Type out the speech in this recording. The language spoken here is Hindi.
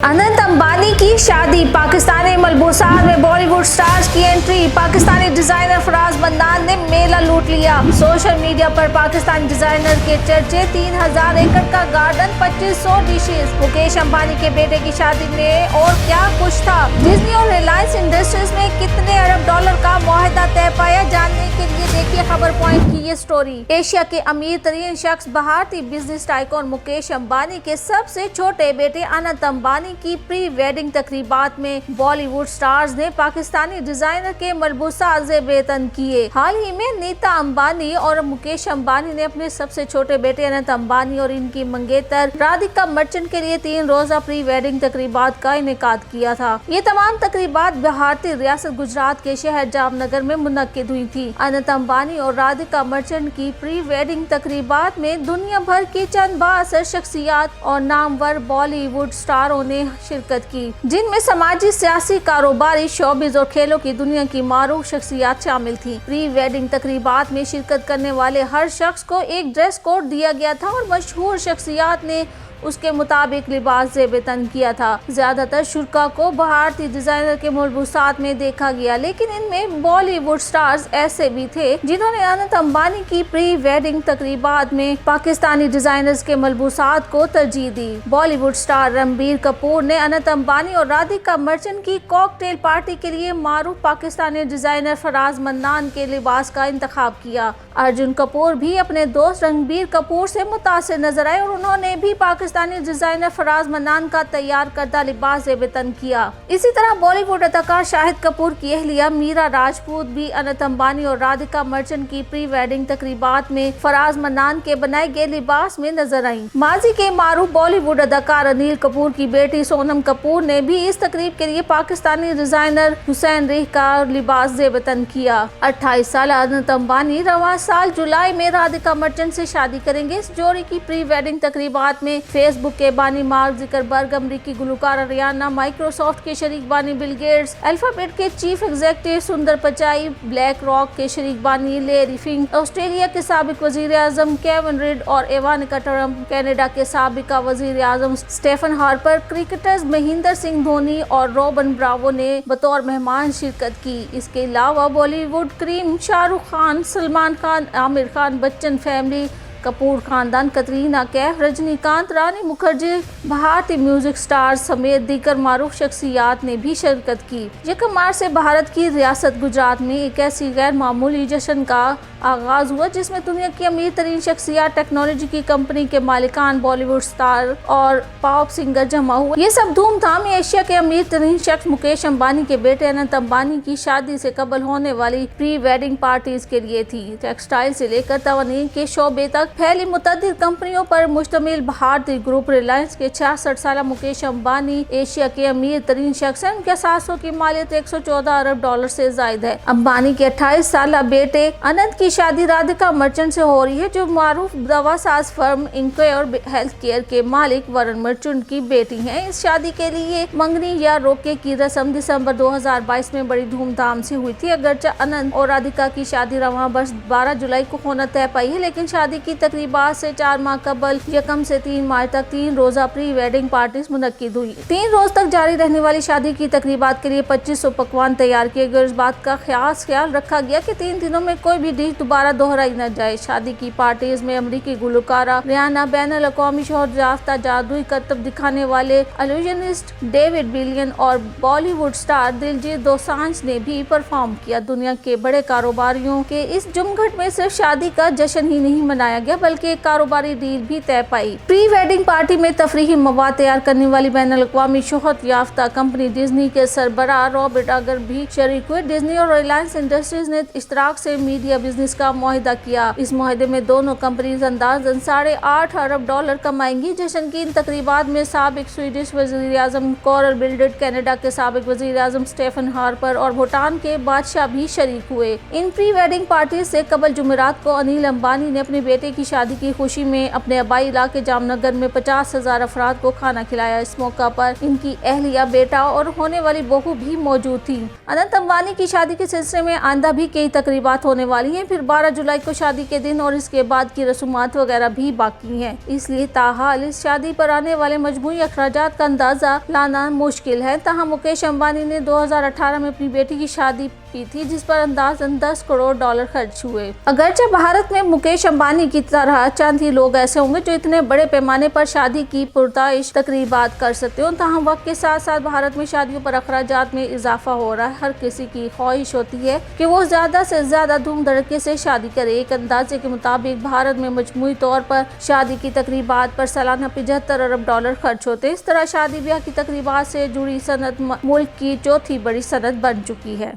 अनंत अंबानी की शादी, पाकिस्तानी मलबूसात में बॉलीवुड स्टार्स की एंट्री। पाकिस्तानी डिजाइनर फराज मन्नान ने मेला लूट लिया। सोशल मीडिया पर पाकिस्तानी डिजाइनर के चर्चे। 3000 एकड़ का गार्डन, 2500 डिशेस। मुकेश अंबानी के बेटे की शादी में और क्या कुछ था। डिज्नी और रिलायंस इंडस्ट्रीज में कितने अरब डॉलर का मुआहदा तय पाया, जानने के लिए देखिए खबर पॉइंट की ये स्टोरी। एशिया के अमीर तरीन शख्स भारतीय बिजनेस टाइकून मुकेश अंबानी के सबसे छोटे बेटे अनंत अंबानी की प्री वेडिंग तकरीबात में बॉलीवुड स्टार्स ने पाकिस्तानी डिजाइनर के मलबूसात ज़ेब-ए-तन किए। हाल ही में नीता अंबानी और मुकेश अंबानी ने अपने सबसे छोटे बेटे अनंत अंबानी और इनकी मंगेतर राधिका मर्चेंट के लिए 3 रोजा प्री वेडिंग तकरीबात का इनेकाद किया था। ये तमाम तकरीबात भारतीय रियासत गुजरात के शहर जामनगर में मुनक्किद हुई थी। अनंत अंबानी और राधिका मर्चेंट की प्री वेडिंग तकरीबात में दुनिया भर की चंद बाअसर शख्सियात और नामवर बॉलीवुड स्टारों ने शिरकत की, जिनमें समाजी, सियासी, कारोबारी, शोबिज और खेलों की दुनिया की मारूफ शख्सियात शामिल थी। प्री वेडिंग तकरीबात में शिरकत करने वाले हर शख्स को एक ड्रेस कोड दिया गया था और मशहूर शख्सियात ने उसके मुताबिक लिबास ज़ेब-ए-तन किया था। ज्यादातर शुरा को भारतीय डिजाइनर के मलबूसात में देखा गया, लेकिन इनमें बॉलीवुड स्टार्स ऐसे भी थे जिन्होंने अनंत अंबानी की प्री वेडिंग तकरीबात में पाकिस्तानी डिजाइनर्स के मलबूसात को तरजीह दी। बॉलीवुड स्टार रणबीर कपूर ने अनंत अंबानी और राधिका मर्चेंट की कॉकटेल पार्टी के लिए मारूफ पाकिस्तानी डिजाइनर फराज मन्नान के लिबास का इंतखाब किया। अर्जुन कपूर भी अपने दोस्त रणबीर कपूर से मुतासिर नजर आए और उन्होंने भी पाकिस्तानी डिजाइनर फराज मन्नान का तैयार करदा लिबास ज़ेब-ए-तन किया। इसी तरह बॉलीवुड अदाकार शाहिद कपूर की अहलिया मीरा राजपूत भी अनंत अंबानी और राधिका मर्चेंट की प्री वेडिंग तकरीबात में फराज मन्नान के बनाए गए लिबास में नजर आई। माजी के मारूफ बॉलीवुड अदाकार अनिल कपूर की बेटी सोनम कपूर ने भी इस तकरीब के लिए पाकिस्तानी डिजाइनर हुसैन रेह का लिबास ज़ेब-ए-तन किया। 28 साल अनंत अंबानी रवां साल जुलाई में राधिका मर्चेंट से शादी करेंगे। इस जोड़ी की प्री वेडिंग तकरीबात में फेसबुक के बानी मार्क ज़ुकरबर्ग, अमरीकी गुलकार रियाना, माइक्रोसॉफ्ट के शरीक बानी बिल गेट्स, अल्फाबेट के चीफ एग्जीक्यूटिव सुंदर पिचाई, ब्लैक रॉक के शरीक बानी लैरी फिंक, ऑस्ट्रेलिया के साबिक वजीर आजम केविन रिड और इवानिका ट्रंप, कनाडा के साबिका वजीर आजम Stephen Harper, cricketers Mahendra Singh Dhoni और रॉबन ब्रावो ने बतौर मेहमान शिरकत की। इसके अलावा बॉलीवुड क्रीम शाहरुख खान, सलमान खान, आमिर खान, बच्चन फैमिली, कपूर खानदान, कतरीना कैफ, रजनीकांत, रानी मुखर्जी, भारतीय म्यूजिक स्टार्स समेत दीगर मारूफ शख्सियात ने भी शिरकत की। 1 मार्च से भारत की रियासत गुजरात में एक ऐसी गैर मामूली जश्न का आगाज हुआ जिसमें दुनिया की अमीर तरीन शख्सियात, टेक्नोलॉजी की कंपनी के मालिकान, बॉलीवुड स्टार और पॉप सिंगर जमा हुए। ये सब धूमधाम एशिया के अमीर तरीन शख्स मुकेश अंबानी के बेटे अनंत अंबानी की शादी से कबल होने वाली प्री वेडिंग पार्टीज के लिए थी। टेक्सटाइल से लेकर तवानीर के शोबे तक फैली मुतअद्दिद कंपनियों पर मुश्तमिल भारतीय ग्रुप रिलायंस के 66 साल मुकेश अंबानी एशिया के अमीर तरीन शख्स हैं। उनके सासों की मालियत 114 अरब डॉलर से जायद है। अंबानी के 28 साल बेटे अनंत की शादी राधिका मर्चेंट से हो रही है, जो मारूफ दवा साज फर्म इंक्योर हेल्थ केयर के मालिक वरुण मर्चेंट की बेटी हैं। इस शादी के लिए मंगनी या रोके की रस्म दिसंबर 2022 में बड़ी धूमधाम से हुई थी। अगरचे अनंत और राधिका की शादी रवां वर्ष 12 जुलाई को होना तय पाई है, लेकिन शादी की तकरीबात से 4 माह कबल 1 से 3 मार्च तक 3 रोजा प्री वेडिंग पार्टीज मुनक्किद हुई। 3 रोज तक जारी रहने वाली शादी की तकरीबात के लिए 2500 पकवान तैयार किए गए। इस बात का ख्याल रखा गया कि 3 दिनों में कोई भी डिश दोबारा दोहराई न जाए। शादी की पार्टीज में अमरीकी गुलकारा रियाना, बैनुल अक़वामी शोहरत याफ्ता जादुई करतब दिखाने वाले इल्यूजनिस्ट डेविड बिलियन और बॉलीवुड स्टार दिलजीत दोसांझ ने भी परफॉर्म किया। दुनिया के बड़े कारोबारियों के इस जुमघट में सिर्फ शादी का जश्न ही नहीं मनाया गया, बल्कि एक कारोबारी डील भी तय पाई। प्री वेडिंग पार्टी में तफरीही मवाद तैयार करने वाली बैनुल अक़वामी शोहरत याफ्ता कंपनी डिज्नी के सरबराह रॉबर्ट अगर भी शरीक हुए। डिज्नी और रिलायंस इंडस्ट्रीज ने इश्तराक से मीडिया बिजनेस का मुआहदा किया। इस मुआहदे में दोनों कंपनीज अंदाजन 8.5 अरब डॉलर कमाएंगी। जश्न की इन तकरीबात में साबिक स्वीडिश वजीर आजम कोरल बिल्डेड, कनाडा के साबिक वजीर आजम स्टेफन हार्पर और भूटान के बादशाह भी शरीक हुए। इन प्री वेडिंग पार्टी से कबल जुमेरात को अनिल अंबानी ने अपने बेटे की शादी की खुशी में अपने आबाई इलाके जामनगर में 50,000 अफराद को खाना खिलाया। इस मौका पर इनकी अहलिया, बेटा और होने वाली बहू भी मौजूद थी। अनंत अंबानी की शादी के सिलसिले में आइंदा भी कई तकरीबात होने वाली हैं। फिर 12 जुलाई को शादी के दिन और इसके बाद की रसूमात वगैरह भी बाकी हैं। इसलिए ताहाल इस शादी पर आने वाले मजमूई अखराजात का अंदाजा लाना मुश्किल है। ताहम मुकेश अंबानी ने 2018 में अपनी बेटी की शादी की थी, जिस पर अंदाजन $10 करोड़ खर्च हुए। अगरचे भारत में मुकेश अंबानी की तरह चंद ही लोग ऐसे होंगे जो इतने बड़े पैमाने पर शादी की पुरताइश तकरीबात कर सकते हो। ताहम वक्त के साथ साथ भारत में शादियों पर अखराजात में इजाफा हो रहा है। हर किसी की ख्वाहिश होती है कि वो ज्यादा से ज्यादा धूम धड़के से शादी करे। एक अंदाजे के मुताबिक भारत में मजमूई तौर पर शादी की तकरीबात पर सालाना $75 अरब खर्च होते। इस तरह शादी ब्याह की तकरीबात से जुड़ी सनत मुल्क की चौथी बड़ी सनत बन चुकी है।